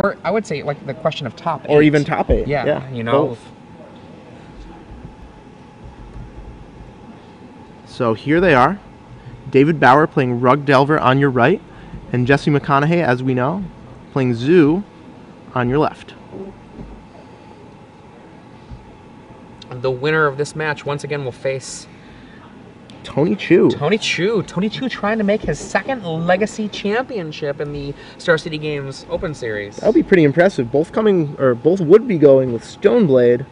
Or I would say like the question of top 8. Or even top 8. Yeah, you know. Both. So here they are. David Bauer playing Rug Delver on your right, and Jesse McConaughey, as we know, playing Zoo on your left. The winner of this match once again will face Tony Chu. Tony Chu. Tony Chu trying to make his second Legacy Championship in the Star City Games Open Series. That would be pretty impressive. Both would be going with Stoneblade,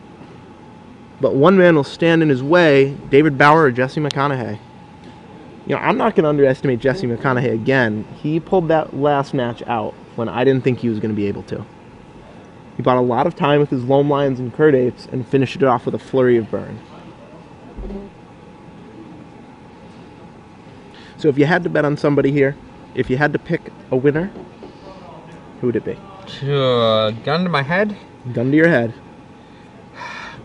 but one man will stand in his way, David Bauer or Jesse McConaughey. You know, I'm not going to underestimate Jesse McConaughey again. He pulled that last match out when I didn't think he was going to be able to. He bought a lot of time with his Loam Lions and Curd Apes and finished it off with a flurry of burn. So if you had to bet on somebody here, if you had to pick a winner, who would it be? Gun to my head? Gun to your head.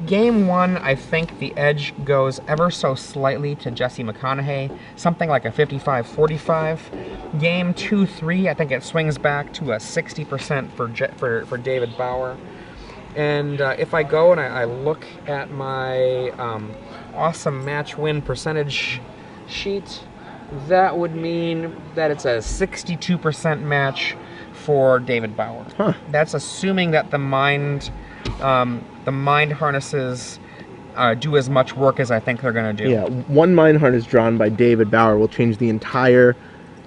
Game 1, I think the edge goes ever so slightly to Jesse McConaughey, something like a 55-45. Game 2-3, I think it swings back to a 60% for David Bauer. And if I go and I look at my awesome match win percentage sheet, that would mean that it's a 62% match for David Bauer. Huh. That's assuming that the mind harnesses do as much work as I think they're going to do. Yeah, one mind harness drawn by David Bauer will change the entire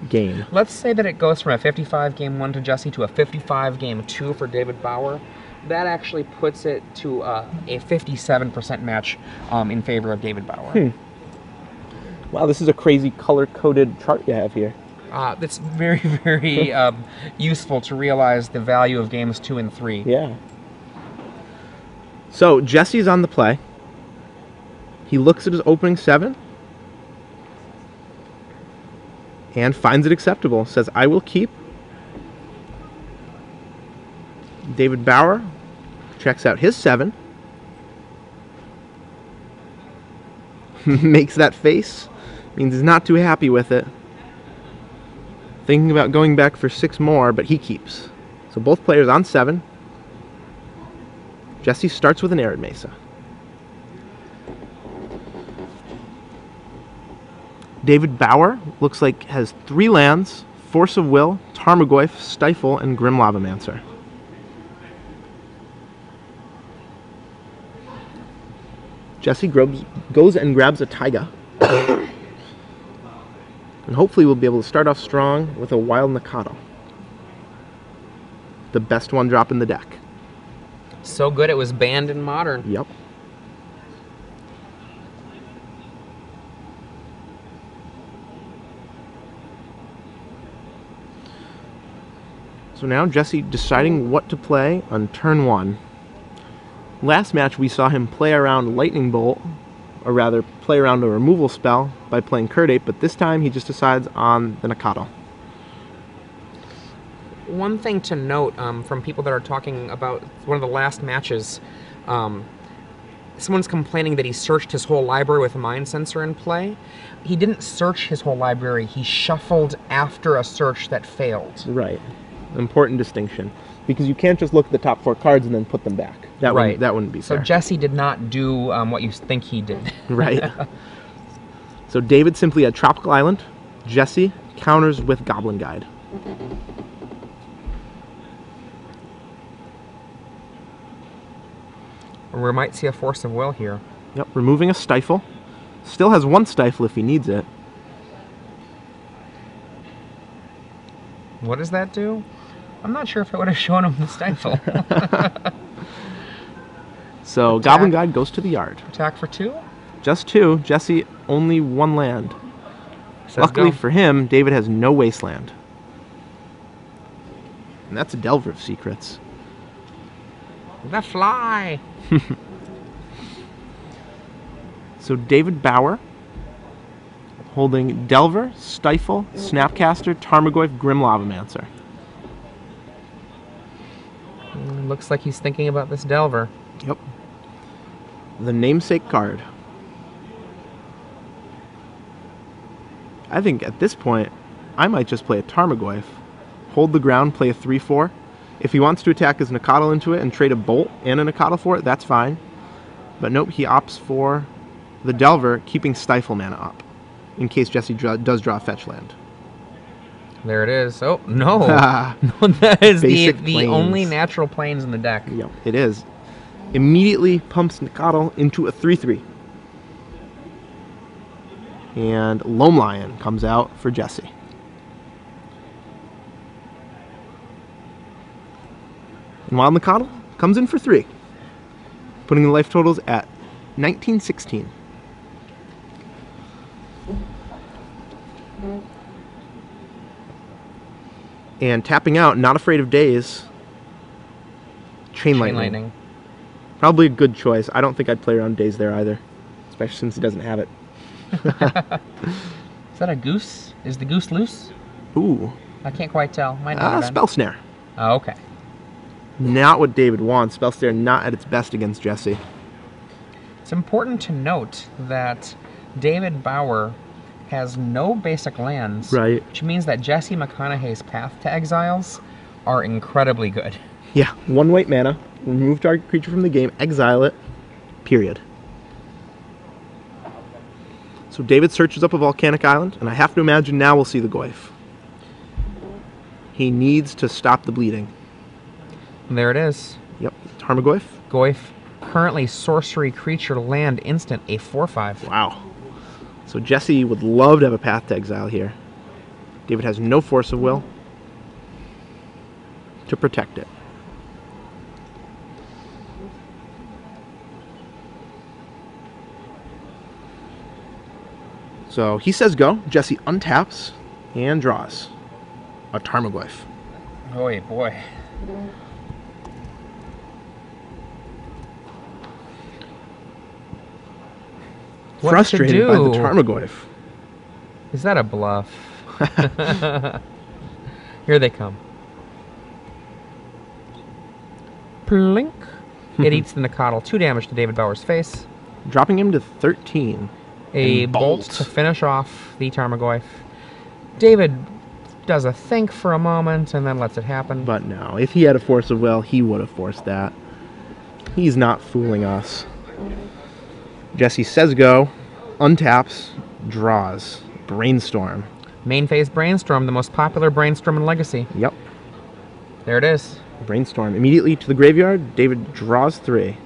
game. Let's say that it goes from a 55 game 1 to Jesse to a 55 game 2 for David Bauer. That actually puts it to a 57% match in favor of David Bauer. Wow, this is a crazy color-coded chart you have here. It's very, very useful to realize the value of games 2 and 3. Yeah. So, Jesse's on the play. He looks at his opening 7 and finds it acceptable. Says, I will keep. David Bauer checks out his 7. Makes that face. Means he's not too happy with it. Thinking about going back for 6 more, but he keeps. So both players on 7. Jesse starts with an Arid Mesa. David Bauer looks like has 3 lands, Force of Will, Tarmogoyf, Stifle, and Grim Lavamancer. Jesse goes and grabs a Taiga. And hopefully we'll be able to start off strong with a Wild Nakata. The best one drop in the deck. So good it was banned in Modern. Yep. So now Jesse deciding what to play on turn 1. Last match we saw him play around Lightning Bolt, or rather play around a removal spell by playing Curd Ape, but this time he just decides on the Nakata. One thing to note from people that are talking about one of the last matches, someone's complaining that he searched his whole library with a Mind Sensor in play. He didn't search his whole library, he shuffled after a search that failed. Right. Important distinction. Because you can't just look at the top 4 cards and then put them back. That wouldn't be fair. So Jesse did not do what you think he did. Right. So David simply had Tropical Island. Jesse counters with Goblin Guide. We might see a Force of Will here. Yep, removing a Stifle. Still has 1 Stifle if he needs it. What does that do? I'm not sure if it would have shown him the Stifle. So Attack. Goblin Guide goes to the yard. Attack for 2? Just 2. Jesse only 1 land. Says Luckily go. for him, David has no wasteland. And that's a Delver of Secrets. The fly! So David Bauer holding Delver, Stifle, Snapcaster, Tarmogoyf, Grim Lavamancer. Looks like he's thinking about this Delver. Yep. The namesake card. I think at this point, I might just play a Tarmogoyf. Hold the ground, play a 3-4. If he wants to attack his McConahie into it and trade a Bolt and a McConahie for it, that's fine. But nope, he opts for the Delver, keeping Stifle mana up, in case Jesse does draw a fetch land. There it is. Oh, no. No, that is the only natural planes in the deck. Yep, it is. Immediately pumps McConahie into a 3/3. And Loam Lion comes out for Jesse. And Wild McConahie comes in for 3, putting the life totals at 1916. And tapping out, Not Afraid of Days, Chain Lightning. Probably a good choice. I don't think I'd play around Days there either, especially since he doesn't have it. Is that a goose? Is the goose loose? Ooh. I can't quite tell. Might not have been. Spell Snare. Oh, okay. Not what David wants. Spell Snare not at its best against Jesse. It's important to note that David Bauer has no basic lands, right? Which means that Jesse McConaughey's Path to Exiles are incredibly good. Yeah, 1 white mana, remove target creature from the game, exile it, period. So David searches up a volcanic island, and I have to imagine now we'll see the Goyf. He needs to stop the bleeding. And there it is. Yep, Tarmogoyf. Goyf, currently sorcery creature land instant, a 4/5. Wow. So Jesse would love to have a Path to Exile here. David has no Force of Will to protect it. So he says go. Jesse untaps and draws a Tarmogoyf. Oh boy. Frustrated by the Tarmogoyf. Is that a bluff? Here they come. Plink. It eats the McConahie. 2 damage to David Bauer's face. Dropping him to 13. A bolt to finish off the Tarmogoyf. David does a think for a moment and then lets it happen. But no, if he had a Force of Will, he would have forced that. He's not fooling us. Jesse says go, untaps, draws, Brainstorm. Main phase Brainstorm, the most popular Brainstorm in Legacy. Yep. There it is. Brainstorm. Immediately to the graveyard, David draws 3.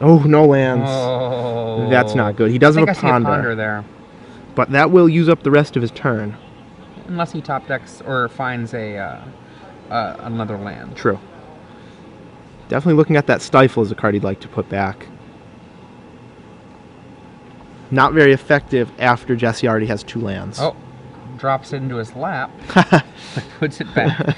Oh, no lands. Oh. That's not good. He does have a Ponder there. But that will use up the rest of his turn. Unless he top decks or finds another land. True. Definitely looking at that Stifle as a card he'd like to put back. Not very effective after Jesse already has 2 lands. Oh, drops it into his lap. Puts it back.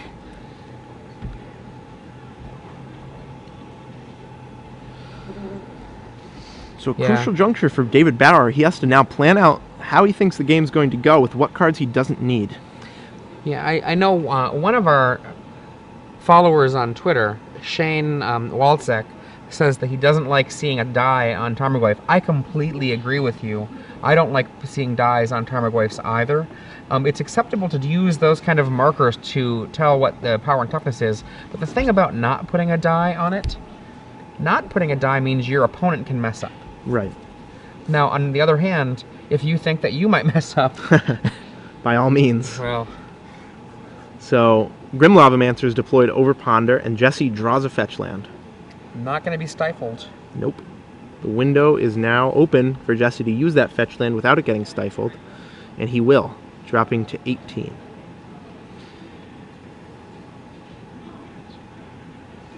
So crucial juncture for David Bauer. He has to now plan out how he thinks the game's going to go with what cards he doesn't need. Yeah, I know one of our followers on Twitter, Shane Walczek, says that he doesn't like seeing a die on Tarmogoyf. I completely agree with you. I don't like seeing dies on Tarmogoyfs either. It's acceptable to use those kind of markers to tell what the power and toughness is, but the thing about not putting a die on it, not putting a die means your opponent can mess up. Right. Now, on the other hand, if you think that you might mess up... By all means. Well... So, Grim Lavamancer is deployed over Ponder, and Jesse draws a fetch land. Not going to be stifled. Nope. The window is now open for Jesse to use that fetch land without it getting stifled, and he will, dropping to 18.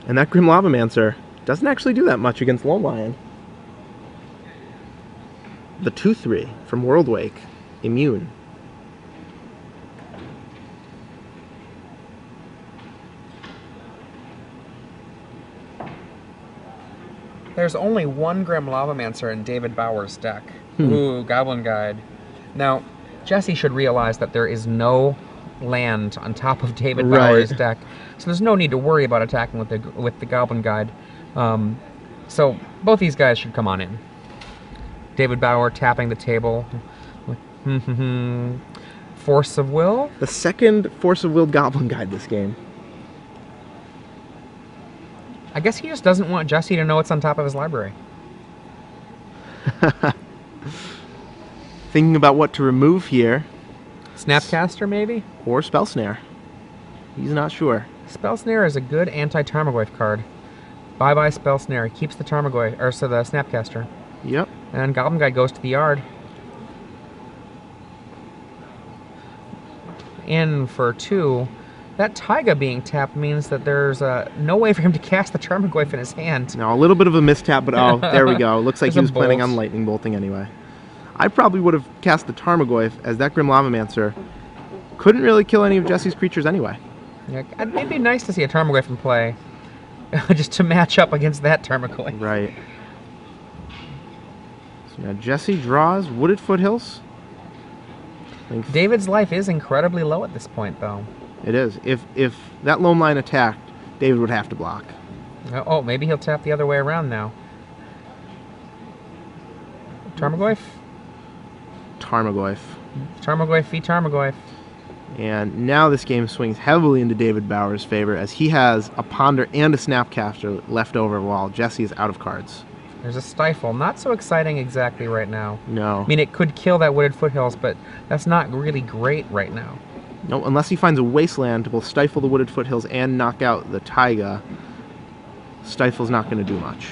And that Grim Lavamancer doesn't actually do that much against Lone Lion. The 2/3 from Worldwake, immune. There's only one Grim Lavamancer in David Bauer's deck. Ooh, Goblin Guide. Now, Jesse should realize that there is no land on top of David Bauer's deck, so there's no need to worry about attacking with the Goblin Guide. So both these guys should come on in. David Bauer tapping the table. Force of Will. The second Force of Will Goblin Guide this game. I guess he just doesn't want Jesse to know what's on top of his library. Thinking about what to remove here. Snapcaster, maybe? Or Spell Snare. He's not sure. Spell Snare is a good anti-Tarmogoyf card. Bye-bye Spell Snare. He keeps the Tarmogoyf, or so the Snapcaster. Yep. And Goblin Guy goes to the yard. In for 2. That Taiga being tapped means that there's no way for him to cast the Tarmogoyf in his hand. No, a little bit of a mistap, but oh, there we go. Looks like he was planning bolt. on Lightning Bolting anyway. I probably would have cast the Tarmogoyf, as that Grim Lavamancer couldn't really kill any of Jesse's creatures anyway. Yeah, it'd be nice to see a Tarmogoyf in play, just to match up against that Tarmogoyf. Right. So now Jesse draws Wooded Foothills. David's life is incredibly low at this point, though. It is. If that Loam Line attacked, David would have to block. Oh, maybe he'll tap the other way around now. Tarmogoyf? Tarmogoyf. Tarmogoyf v. Tarmogoyf. And now this game swings heavily into David Bauer's favor, as he has a Ponder and a Snapcaster left over while Jesse is out of cards. There's a Stifle. Not so exciting exactly right now. No. I mean, it could kill that Wooded Foothills, but that's not really great right now. No, unless he finds a Wasteland to both stifle the Wooded Foothills and knock out the Taiga, Stifle's not going to do much.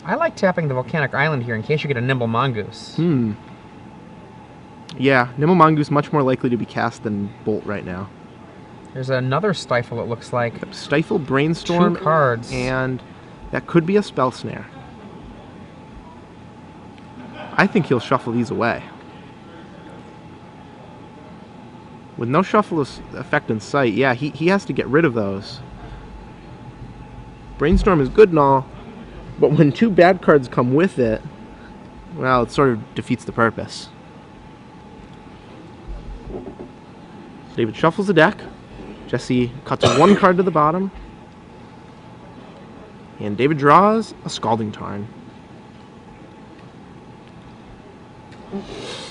I like tapping the Volcanic Island here in case you get a Nimble Mongoose. Yeah, Nimble Mongoose much more likely to be cast than Bolt right now. There's another Stifle, it looks like. Stifle, Brainstorm, 2 cards. And that could be a Spell Snare. I think he'll shuffle these away. With no shuffle effect in sight, yeah, he has to get rid of those. Brainstorm is good and all, but when 2 bad cards come with it, well, it sort of defeats the purpose. David shuffles the deck. Jesse cuts 1 card to the bottom. And David draws a Scalding Tarn.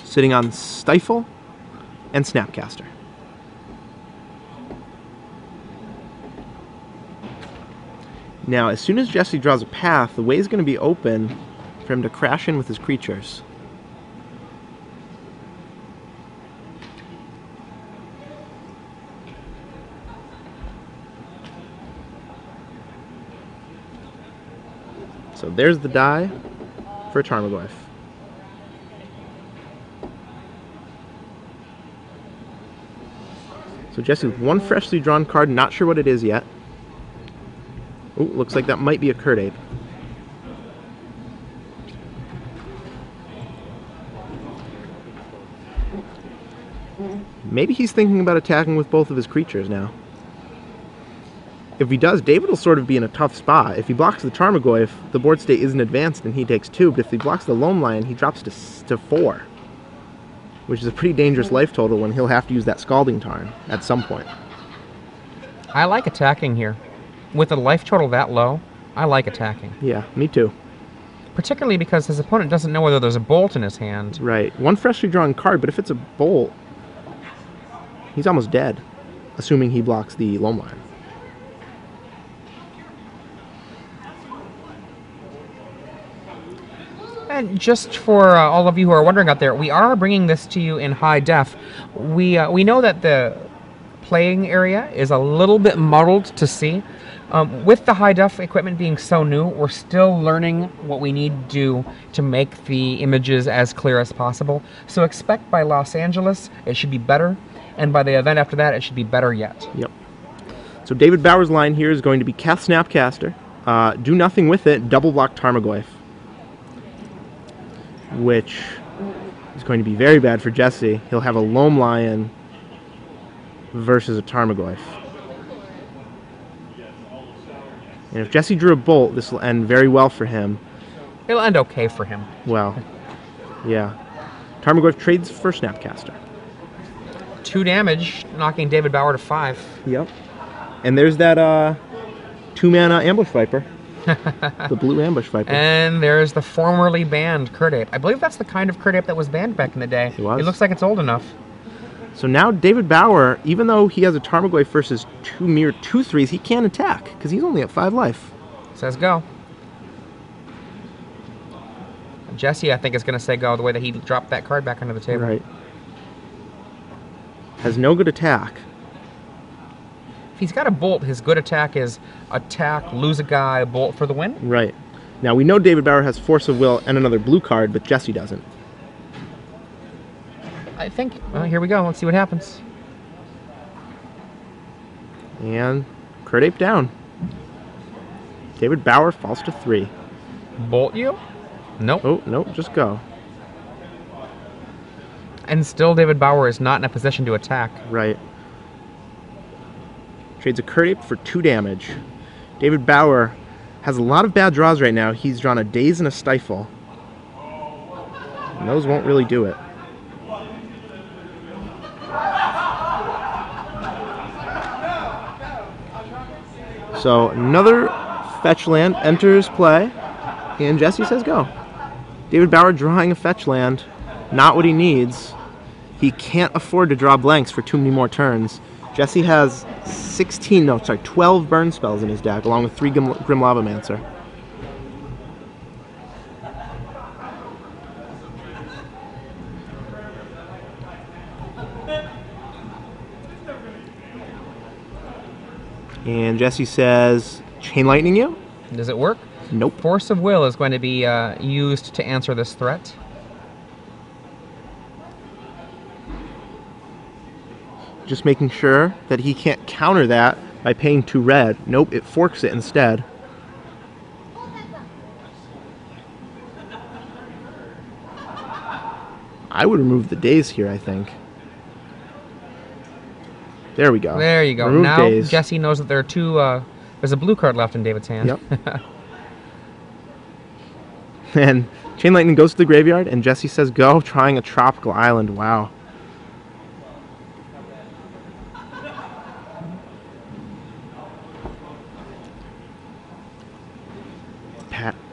Sitting on Stifle and Snapcaster. Now, as soon as Jesse draws a path, the way is going to be open for him to crash in with his creatures. So there's the die for Tarmogoyf. So Jesse with 1 freshly drawn card, not sure what it is yet. Ooh, looks like that might be a Curd Ape. Maybe he's thinking about attacking with both of his creatures now. If he does, David will sort of be in a tough spot. If he blocks the Tarmogoyf, the board state isn't advanced and he takes 2, but if he blocks the Loam Lion, he drops to 4. Which is a pretty dangerous life total when he'll have to use that Scalding Tarn at some point. I like attacking here. With a life total that low, I like attacking. Yeah, me too. Particularly because his opponent doesn't know whether there's a Bolt in his hand. Right. 1 freshly drawn card, but if it's a Bolt, he's almost dead, assuming he blocks the Loam Lion. And just for all of you who are wondering out there, we are bringing this to you in high def. We know that the playing area is a little bit muddled to see. With the high def equipment being so new, we're still learning what we need to do to make the images as clear as possible. So expect by Los Angeles, it should be better, and by the event after that, it should be better yet. Yep. So David Bauer's line here is going to be cast Snapcaster, do nothing with it, double block Tarmogoyf, which is going to be very bad for Jesse. He'll have a Loam Lion versus a Tarmogoyf. And if Jesse drew a Bolt, this will end very well for him. It'll end okay for him. Well, yeah. Tarmogoyf trades for Snapcaster. 2 damage, knocking David Bauer to 5. Yep. And there's that 2-mana Ambush Viper. The blue Ambush Viper. And there's the formerly banned Curd Ape. I believe that's the kind of Curd Ape that was banned back in the day. It was. It looks like it's old enough. So now David Bauer, even though he has a Tarmogoyf versus 2 mere 2/3s, he can't attack because he's only at 5 life. says go. Jesse, I think, is going to say go the way that he dropped that card back under the table. Right. Has no good attack. If he's got a bolt, his good attack is attack, lose a guy, bolt for the win. Right. Now, we know David Bauer has Force of Will and another blue card, but Jesse doesn't. I think, well, here we go. Let's see what happens. And Kurt Ape down. David Bauer falls to 3. Bolt you? Nope. Oh, nope, just go. And still David Bauer is not in a position to attack. Right. Trades a Kurt Ape for 2 damage. David Bauer has a lot of bad draws right now. He's drawn a Daze and a Stifle. And those won't really do it. So another fetch land enters play, and Jesse says go. David Bauer drawing a fetch land, not what he needs. He can't afford to draw blanks for too many more turns. Jesse has 12 burn spells in his deck, along with 3 Grim Lavamancer. And Jesse says, Chain Lightning you? Does it work? Nope. Force of Will is going to be used to answer this threat. Just making sure that he can't counter that by paying 2 red. Nope, it forks it instead. I would remove the Daze here, I think. There we go. There you go. Remove now Daze. Jesse knows that there are 2... there's a blue card left in David's hand. Yep. And Chain Lightning goes to the graveyard, and Jesse says go, trying a Tropical Island. Wow.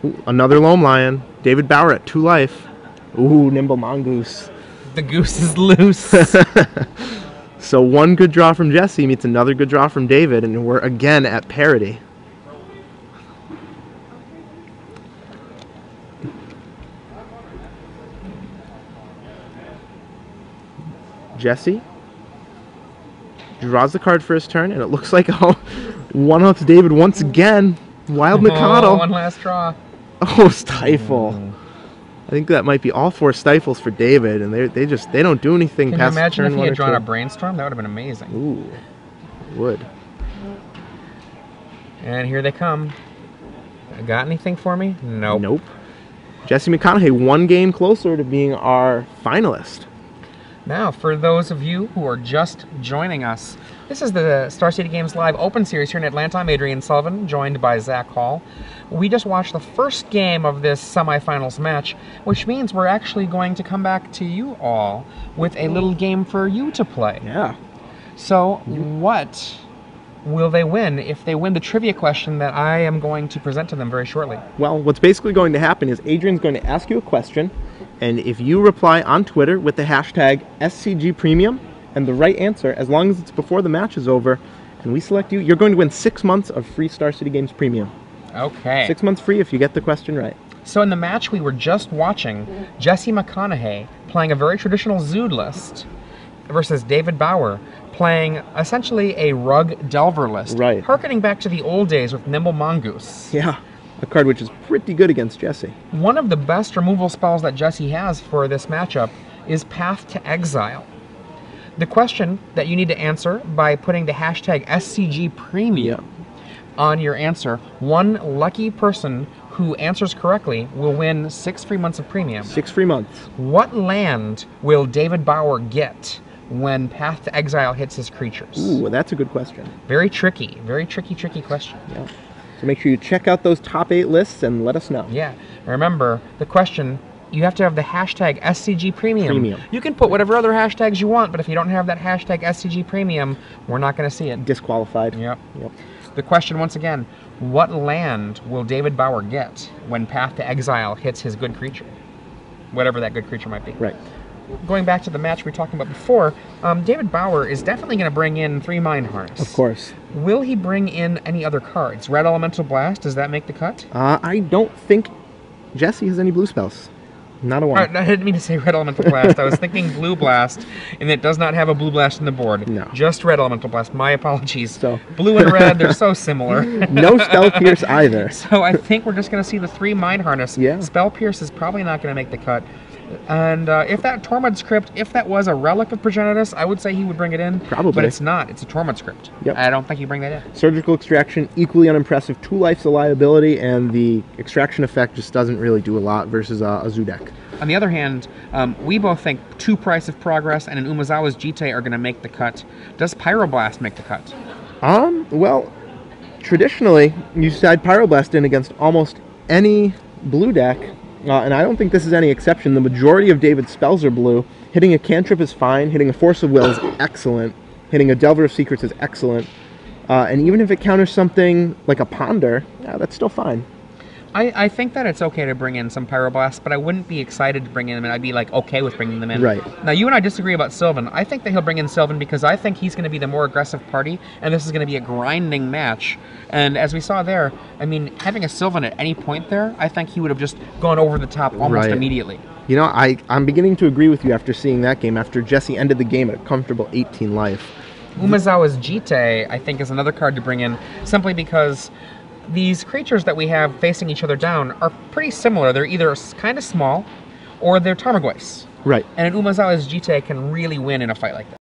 Ooh, another Loam Lion. David Bauer at 2 life. Ooh, Nimble Mongoose. The goose is loose. So 1 good draw from Jesse meets another good draw from David, and we're again at parity. Jesse draws the card for his turn, and it looks like I'll one-ups David once again. Wild McConahie. One last draw. Oh, Stifle. I think that might be all 4 Stifles for David, and they don't do anything Can past you imagine turn if he 1 had or drawn 2. a Brainstorm? That would have been amazing. Ooh, would. And here they come. Got anything for me? Nope. Nope. Jesse McConahie 1 game closer to being our finalist. Now, for those of you who are just joining us, this is the Star City Games Live Open Series here in Atlanta. I'm Adrian Sullivan, joined by Zach Hall. We just watched the first game of this semifinals match, which means we're actually going to come back to you all with a little game for you to play. Yeah. So, what will they win if they win the trivia question that I am going to present to them very shortly? Well, what's basically going to happen is Adrian's going to ask you a question, and if you reply on Twitter with the hashtag SCGPremium and the right answer, as long as it's before the match is over, and we select you, you're going to win 6 months of free Star City Games Premium. Okay. 6 months free if you get the question right. So in the match we were just watching, Jesse McConahie playing a very traditional Zood list versus David Bauer playing essentially a Rug Delver list. Right. Harkening back to the old days with Nimble Mongoose. Yeah. A card which is pretty good against Jesse. One of the best removal spells that Jesse has for this matchup is Path to Exile. The question that you need to answer by putting the hashtag SCGPremium on your answer, 1 lucky person who answers correctly will win 6 free months of premium. 6 free months. What land will David Bauer get when Path to Exile hits his creatures? Ooh, that's a good question. Very tricky question. Yeah. So make sure you check out those top 8 lists and let us know. Yeah. Remember, the question, you have to have the hashtag SCGPremium. You can put whatever other hashtags you want, but if you don't have that hashtag SCGPremium, we're not going to see it. Disqualified. Yep. The question, once again, what land will David Bauer get when Path to Exile hits his good creature? Whatever that good creature might be. Right. going back to the match we were talking about before, David Bauer is definitely going to bring in 3 Mind Harness. Of course. Will he bring in any other cards? Red Elemental Blast, does that make the cut? I don't think Jesse has any blue spells. Not a one. I didn't mean to say Red Elemental Blast. I was thinking Blue Blast, and it does not have a Blue Blast on the board. No. Just Red Elemental Blast. My apologies. So Blue and red, they're so similar. No Spell Pierce either. So I think we're just going to see the 3 Mind Harness. Yeah. Spell Pierce is probably not going to make the cut. And if that Tormod script, if that was a relic of Progenitus, I would say he would bring it in. Probably. But it's not. It's a Tormod script. Yep. I don't think he'd bring that in. Surgical Extraction, equally unimpressive. 2 lives of liability, and the extraction effect just doesn't really do a lot versus a Zoo deck. On the other hand, we both think 2 Price of Progress and an Umezawa's Jite are going to make the cut. Does Pyroblast make the cut? Well, traditionally, you side Pyroblast in against almost any blue deck, and I don't think this is any exception. The majority of David's spells are blue. Hitting a Cantrip is fine. Hitting a Force of Will is excellent. Hitting a Delver of Secrets is excellent. And even if it counters something like a Ponder, that's still fine. I think that it's okay to bring in some Pyroblast, but I wouldn't be excited to bring in them, and I'd be like okay with bringing them in. Right. Now, you and I disagree about Sylvan. I think that he'll bring in Sylvan because I think he's going to be the more aggressive party, and this is going to be a grinding match. And as we saw there, I mean, having a Sylvan at any point there, I think he would have just gone over the top almost immediately. You know, I'm beginning to agree with you after seeing that game, after Jesse ended the game at a comfortable 18 life. Umezawa's Jite, I think, is another card to bring in, simply because these creatures that we have facing each other down are pretty similar. They're either kind of small or they're Tarmogoyfs. Right. And an Umezawa's Jite can really win in a fight like that.